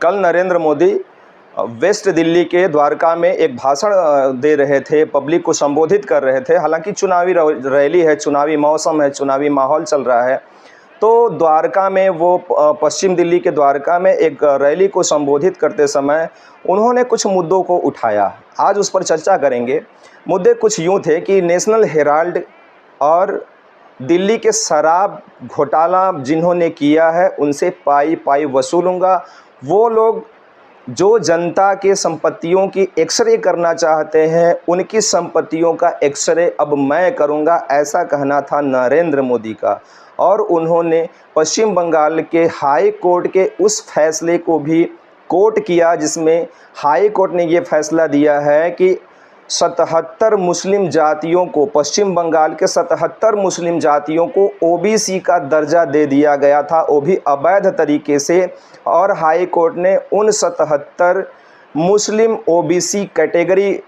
कल नरेंद्र मोदी वेस्ट दिल्ली के द्वारका में एक भाषण दे रहे थे, पब्लिक को संबोधित कर रहे थे। हालांकि चुनावी रैली है, चुनावी मौसम है, चुनावी माहौल चल रहा है। तो द्वारका में वो पश्चिम दिल्ली के द्वारका में एक रैली को संबोधित करते समय उन्होंने कुछ मुद्दों को उठाया। आज उस पर चर्चा करेंगे। मुद्दे कुछ यूँ थे कि नेशनल हेराल्ड और दिल्ली के शराब घोटाला जिन्होंने किया है उनसे पाई पाई वसूलूंगा। वो लोग जो जनता के संपत्तियों की एक्सरे करना चाहते हैं, उनकी संपत्तियों का एक्सरे अब मैं करूंगा, ऐसा कहना था नरेंद्र मोदी का। और उन्होंने पश्चिम बंगाल के हाई कोर्ट के उस फैसले को भी कोट किया जिसमें हाई कोर्ट ने ये फैसला दिया है कि 77 मुस्लिम जातियों को, पश्चिम बंगाल के 77 मुस्लिम जातियों को ओबीसी का दर्जा दे दिया गया था, वो भी अवैध तरीके से। और हाई कोर्ट ने उन 77 मुस्लिम ओबीसी कैटेगरी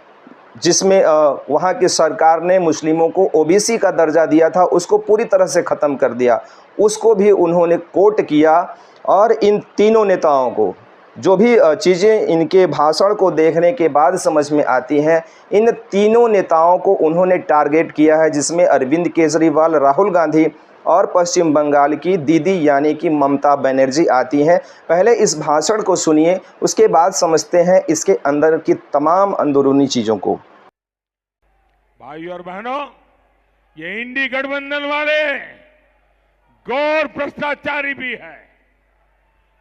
जिसमें वहाँ की सरकार ने मुस्लिमों को ओबीसी का दर्जा दिया था, उसको पूरी तरह से ख़त्म कर दिया। उसको भी उन्होंने कोट किया। और इन तीनों नेताओं को जो भी चीज़ें इनके भाषण को देखने के बाद समझ में आती हैं, इन तीनों नेताओं को उन्होंने टारगेट किया है, जिसमें अरविंद केजरीवाल, राहुल गांधी और पश्चिम बंगाल की दीदी यानी कि ममता बनर्जी आती हैं। पहले इस भाषण को सुनिए, उसके बाद समझते हैं इसके अंदर की तमाम अंदरूनी चीज़ों को। भाई और बहनों, ये इंडी गठबंधन वाले गौर भ्रष्टाचारी भी है।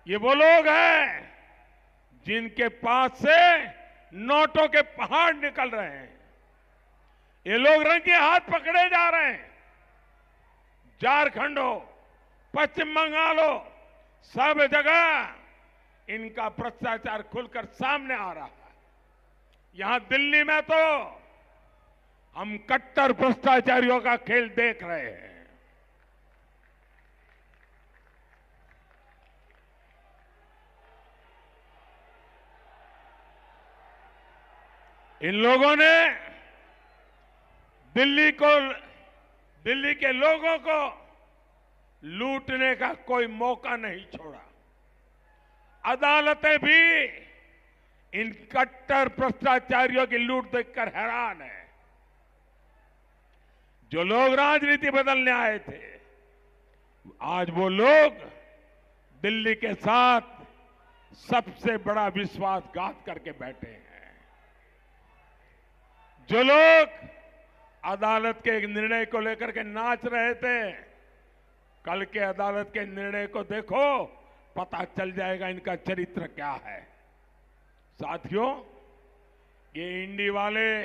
ये वो लोग हैं जिनके पास से नोटों के पहाड़ निकल रहे हैं। ये लोग रंगे हाथ पकड़े जा रहे हैं। झारखंड हो, पश्चिम बंगाल हो, सब जगह इनका भ्रष्टाचार खुलकर सामने आ रहा है। यहां दिल्ली में तो हम कट्टर भ्रष्टाचारियों का खेल देख रहे हैं। इन लोगों ने दिल्ली के लोगों को लूटने का कोई मौका नहीं छोड़ा। अदालतें भी इन कट्टर भ्रष्टाचारियों की लूट देखकर हैरान है। जो लोग राजनीति बदलने आए थे, आज वो लोग दिल्ली के साथ सबसे बड़ा विश्वासघात करके बैठे हैं। जो लोग अदालत के एक निर्णय को लेकर के नाच रहे थे, कल के अदालत के निर्णय को देखो, पता चल जाएगा इनका चरित्र क्या है। साथियों, ये इंडी वाले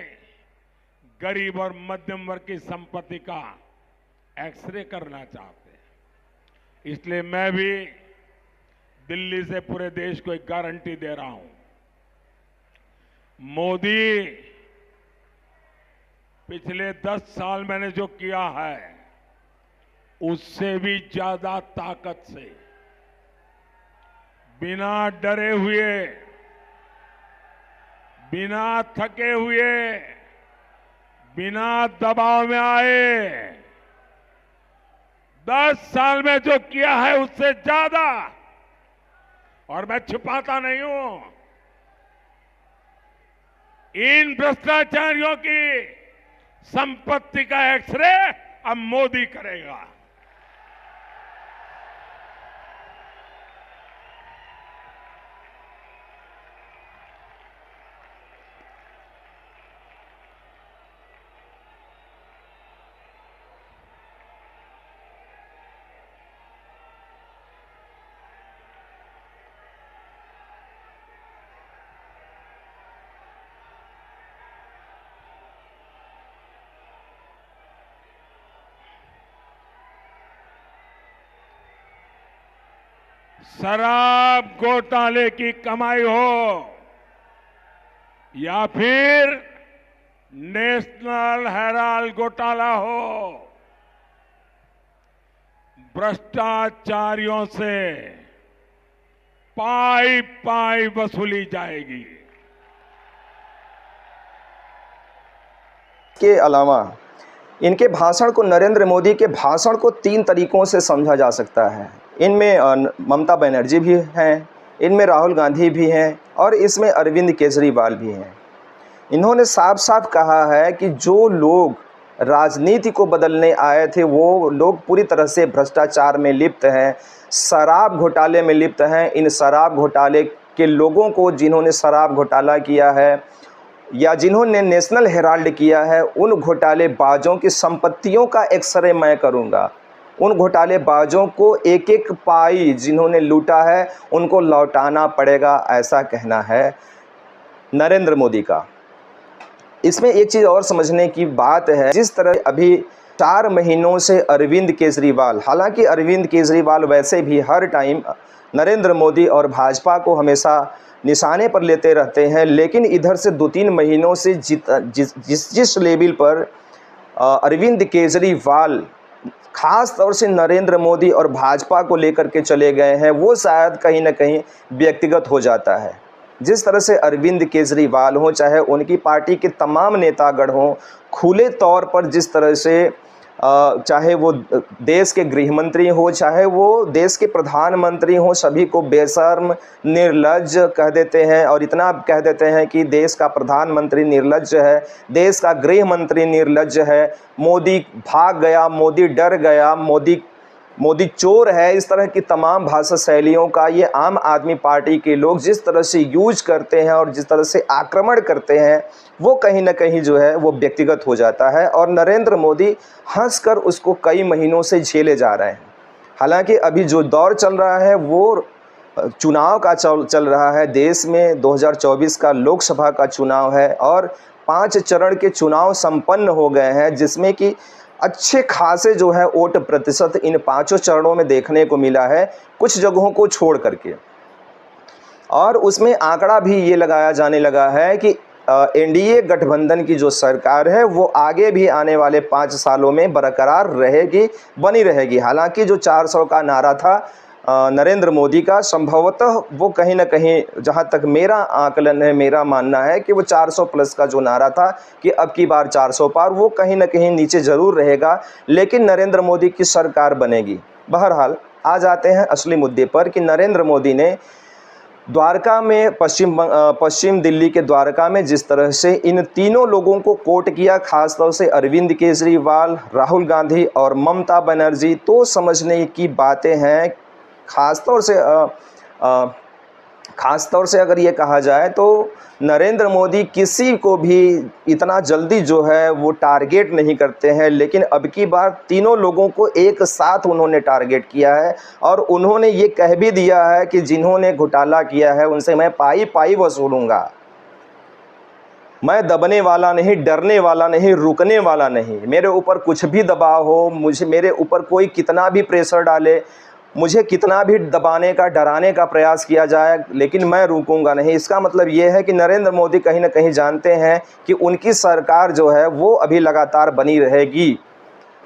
गरीब और मध्यम वर्ग की संपत्ति का एक्सरे करना चाहते हैं। इसलिए मैं भी दिल्ली से पूरे देश को एक गारंटी दे रहा हूं, मोदी पिछले 10 साल मैंने जो किया है उससे भी ज्यादा ताकत से, बिना डरे हुए, बिना थके हुए, बिना दबाव में आए 10 साल में जो किया है उससे ज्यादा। और मैं छुपाता नहीं हूं, इन भ्रष्टाचारियों की संपत्ति का एक्सरे अब मोदी करेगा। शराब घोटाले की कमाई हो या फिर नेशनल हेराल्ड घोटाला हो, भ्रष्टाचारियों से पाई पाई वसूली जाएगी। के अलावा इनके भाषण को, नरेंद्र मोदी के भाषण को 3 तरीकों से समझा जा सकता है। इनमें ममता बनर्जी भी हैं, इनमें राहुल गांधी भी हैं और इसमें अरविंद केजरीवाल भी हैं। इन्होंने साफ साफ कहा है कि जो लोग राजनीति को बदलने आए थे वो लोग पूरी तरह से भ्रष्टाचार में लिप्त हैं, शराब घोटाले में लिप्त हैं। इन शराब घोटाले के लोगों को, जिन्होंने शराब घोटाला किया है या जिन्होंने नेशनल हेराल्ड किया है, उन घोटालेबाजों की संपत्तियों का एक्सरे मैं करूंगा। उन घोटालेबाजों को एक एक पाई जिन्होंने लूटा है उनको लौटाना पड़ेगा, ऐसा कहना है नरेंद्र मोदी का। इसमें एक चीज़ और समझने की बात है, जिस तरह अभी 4 महीनों से अरविंद केजरीवाल, हालांकि अरविंद केजरीवाल वैसे भी हर टाइम नरेंद्र मोदी और भाजपा को हमेशा निशाने पर लेते रहते हैं, लेकिन इधर से 2-3 महीनों से जिस लेवल पर अरविंद केजरीवाल खास तौर से नरेंद्र मोदी और भाजपा को लेकर के चले गए हैं, वो शायद कहीं ना कहीं व्यक्तिगत हो जाता है। जिस तरह से अरविंद केजरीवाल हो, चाहे उनकी पार्टी के तमाम नेतागण हों, खुले तौर पर जिस तरह से चाहे वो देश के गृह मंत्री हो, चाहे वो देश के प्रधानमंत्री हो, सभी को बेशर्म, निर्लज्ज कह देते हैं। और इतना कह देते हैं कि देश का प्रधानमंत्री निर्लज्ज है, देश का गृह मंत्री निर्लज्ज है, मोदी भाग गया, मोदी डर गया, मोदी चोर है। इस तरह की तमाम भाषा शैलियों का ये आम आदमी पार्टी के लोग जिस तरह से यूज करते हैं और जिस तरह से आक्रमण करते हैं, वो कहीं ना कहीं जो है वो व्यक्तिगत हो जाता है। और नरेंद्र मोदी हंसकर उसको कई महीनों से झेले जा रहे हैं। हालांकि अभी जो दौर चल रहा है वो चुनाव का चल रहा है। देश में 2024 का लोकसभा का चुनाव है और 5 चरण के चुनाव संपन्न हो गए हैं, जिसमें कि अच्छे खासे जो है वोट प्रतिशत इन 5 चरणों में देखने को मिला है, कुछ जगहों को छोड़ करके। और उसमें आंकड़ा भी ये लगाया जाने लगा है कि एनडीए गठबंधन की जो सरकार है वो आगे भी आने वाले 5 सालों में बरकरार रहेगी, बनी रहेगी। हालांकि जो 400 का नारा था नरेंद्र मोदी का, संभवतः वो कहीं ना कहीं, जहां तक मेरा आकलन है, मेरा मानना है कि वो 400 प्लस का जो नारा था कि अब की बार 400 पार, वो कहीं ना कहीं नीचे ज़रूर रहेगा, लेकिन नरेंद्र मोदी की सरकार बनेगी। बहरहाल आ जाते हैं असली मुद्दे पर कि नरेंद्र मोदी ने द्वारका में, पश्चिम दिल्ली के द्वारका में जिस तरह से इन तीनों लोगों को कोर्ट किया, खासतौर से अरविंद केजरीवाल, राहुल गांधी और ममता बनर्जी, तो समझने की बातें हैं। खास तौर से अगर ये कहा जाए तो नरेंद्र मोदी किसी को भी इतना जल्दी जो है वो टारगेट नहीं करते हैं, लेकिन अब की बार तीनों लोगों को एक साथ उन्होंने टारगेट किया है। और उन्होंने ये कह भी दिया है कि जिन्होंने घोटाला किया है उनसे मैं पाई पाई वसूलूंगा। मैं दबने वाला नहीं, डरने वाला नहीं, रुकने वाला नहीं। मेरे ऊपर कुछ भी दबाव हो, मेरे ऊपर कोई कितना भी प्रेशर डाले, मुझे कितना भी दबाने का, डराने का प्रयास किया जाए, लेकिन मैं रुकूंगा नहीं। इसका मतलब ये है कि नरेंद्र मोदी कहीं ना कहीं जानते हैं कि उनकी सरकार जो है वो अभी लगातार बनी रहेगी।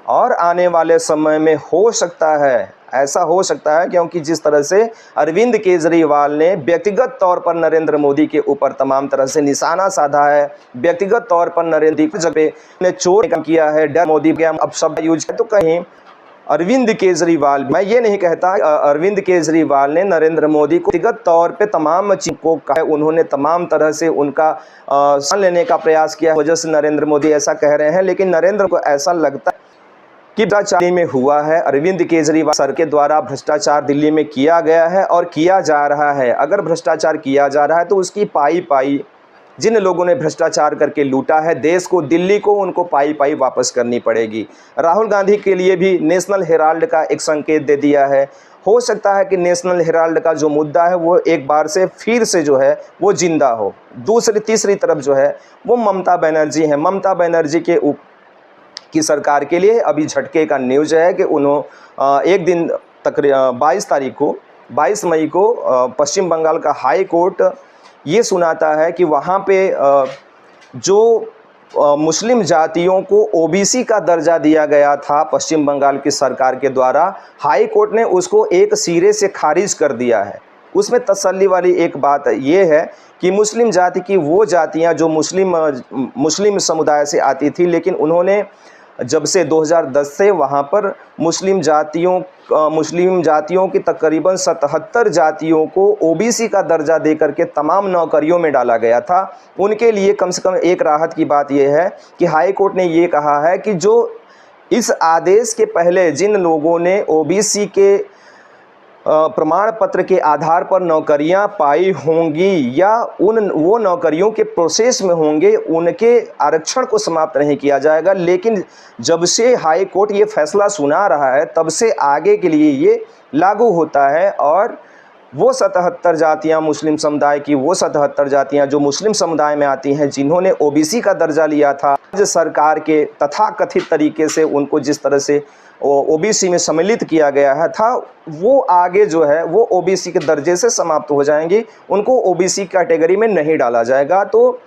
और आने वाले समय में हो सकता है, ऐसा हो सकता है, क्योंकि जिस तरह से अरविंद केजरीवाल ने व्यक्तिगत तौर पर नरेंद्र मोदी के ऊपर तमाम तरह से निशाना साधा है, व्यक्तिगत तौर पर नरेंद्र मोदी ने चोर किया है, डर मोदी के अब शब्द यूज है, तो कहीं अरविंद केजरीवाल, मैं ये नहीं कहता अरविंद केजरीवाल ने नरेंद्र मोदी को व्यक्तिगत तौर पे तमाम चीज़ों को कहा, उन्होंने तमाम तरह से उनका सान लेने का प्रयास किया, वजह से नरेंद्र मोदी ऐसा कह रहे हैं। लेकिन नरेंद्र को ऐसा लगता है कि भ्रष्टाचार में हुआ है, अरविंद केजरीवाल सर के द्वारा भ्रष्टाचार दिल्ली में किया गया है और किया जा रहा है। अगर भ्रष्टाचार किया जा रहा है तो उसकी पाई पाई जिन लोगों ने भ्रष्टाचार करके लूटा है देश को, दिल्ली को, उनको पाई पाई वापस करनी पड़ेगी। राहुल गांधी के लिए भी नेशनल हेराल्ड का एक संकेत दे दिया है। हो सकता है कि नेशनल हेराल्ड का जो मुद्दा है वो एक बार से फिर से जो है वो जिंदा हो। दूसरी तीसरी तरफ जो है वो ममता बनर्जी हैं। ममता बनर्जी की सरकार के लिए अभी झटके का न्यूज है कि उन्होंने एक दिन तकरीबन 22 मई को पश्चिम बंगाल का हाई कोर्ट ये सुनाता है कि वहाँ पे जो मुस्लिम जातियों को ओबीसी का दर्जा दिया गया था पश्चिम बंगाल की सरकार के द्वारा, हाई कोर्ट ने उसको एक सिरे से खारिज कर दिया है। उसमें तसल्ली वाली एक बात ये है कि मुस्लिम जाति की वो जातियां जो मुस्लिम समुदाय से आती थी, लेकिन उन्होंने जब से 2010 से वहाँ पर मुस्लिम जातियों मुस्लिम जातियों की तकरीबन 77 जातियों को ओबीसी का दर्जा देकर के तमाम नौकरियों में डाला गया था। उनके लिए कम से कम एक राहत की बात यह है कि हाई कोर्ट ने ये कहा है कि जो इस आदेश के पहले जिन लोगों ने ओबीसी के प्रमाण पत्र के आधार पर नौकरियां पाई होंगी या वो नौकरियों के प्रोसेस में होंगे, उनके आरक्षण को समाप्त नहीं किया जाएगा। लेकिन जब से हाई कोर्ट ये फैसला सुना रहा है तब से आगे के लिए ये लागू होता है और वो 77 जातियां मुस्लिम समुदाय की, वो 77 जातियां जो मुस्लिम समुदाय में आती हैं, जिन्होंने ओबीसी का दर्जा लिया था, राज्य सरकार के तथाकथित तरीके से उनको जिस तरह से ओबीसी में सम्मिलित किया गया है था, वो आगे जो है वो ओबीसी के दर्जे से समाप्त हो जाएंगी, उनको ओबीसी कैटेगरी में नहीं डाला जाएगा। तो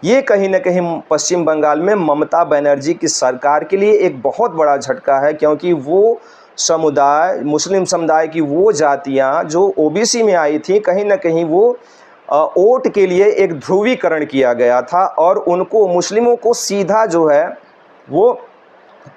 ये कहीं ना कहीं पश्चिम बंगाल में ममता बनर्जी की सरकार के लिए एक बहुत बड़ा झटका है, क्योंकि वो समुदाय, मुस्लिम समुदाय की वो जातियां जो ओबीसी में आई थी, कहीं ना कहीं वो वोट के लिए एक ध्रुवीकरण किया गया था और उनको, मुस्लिमों को सीधा जो है वो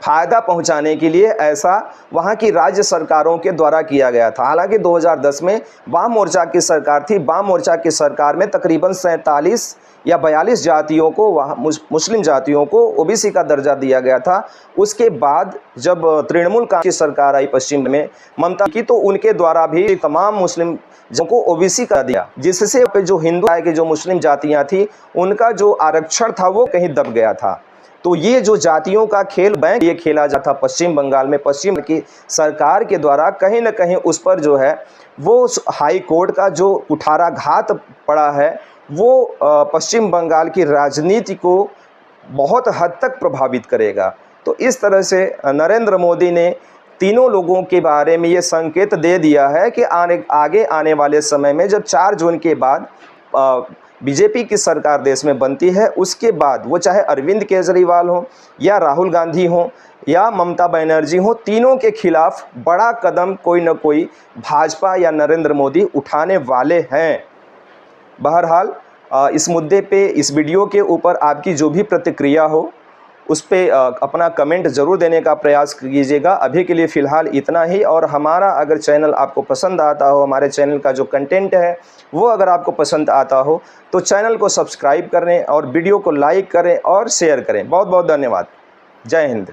फ़ायदा पहुंचाने के लिए ऐसा वहां की राज्य सरकारों के द्वारा किया गया था। हालांकि 2010 में वाम मोर्चा की सरकार थी। वाम मोर्चा की सरकार में तकरीबन 47 या 42 जातियों को, वहाँ मुस्लिम जातियों को ओबीसी का दर्जा दिया गया था। उसके बाद जब तृणमूल कांग्रेस की सरकार आई पश्चिम में ममता की, तो उनके द्वारा भी तमाम मुस्लिम को ओबीसी का दिया, जिससे जो हिंदू के जो मुस्लिम जातियाँ थी उनका जो आरक्षण था वो कहीं दब गया था। तो ये जो जातियों का खेल बैंक ये खेला जाता पश्चिम बंगाल में पश्चिम की सरकार के द्वारा, कहीं ना कहीं उस पर जो है वो हाई कोर्ट का जो कुठाराघात पड़ा है वो पश्चिम बंगाल की राजनीति को बहुत हद तक प्रभावित करेगा। तो इस तरह से नरेंद्र मोदी ने तीनों लोगों के बारे में ये संकेत दे दिया है कि आगे आने वाले समय में जब 4 जून के बाद बीजेपी की सरकार देश में बनती है, उसके बाद वो चाहे अरविंद केजरीवाल हो या राहुल गांधी हो या ममता बनर्जी हो, तीनों के खिलाफ बड़ा कदम कोई न कोई भाजपा या नरेंद्र मोदी उठाने वाले हैं। बहरहाल इस मुद्दे पे, इस वीडियो के ऊपर आपकी जो भी प्रतिक्रिया हो उस पे अपना कमेंट ज़रूर देने का प्रयास कीजिएगा। अभी के लिए फ़िलहाल इतना ही। और हमारा अगर चैनल आपको पसंद आता हो, हमारे चैनल का जो कंटेंट है वो अगर आपको पसंद आता हो तो चैनल को सब्सक्राइब करें और वीडियो को लाइक करें और शेयर करें। बहुत बहुत धन्यवाद। जय हिंद।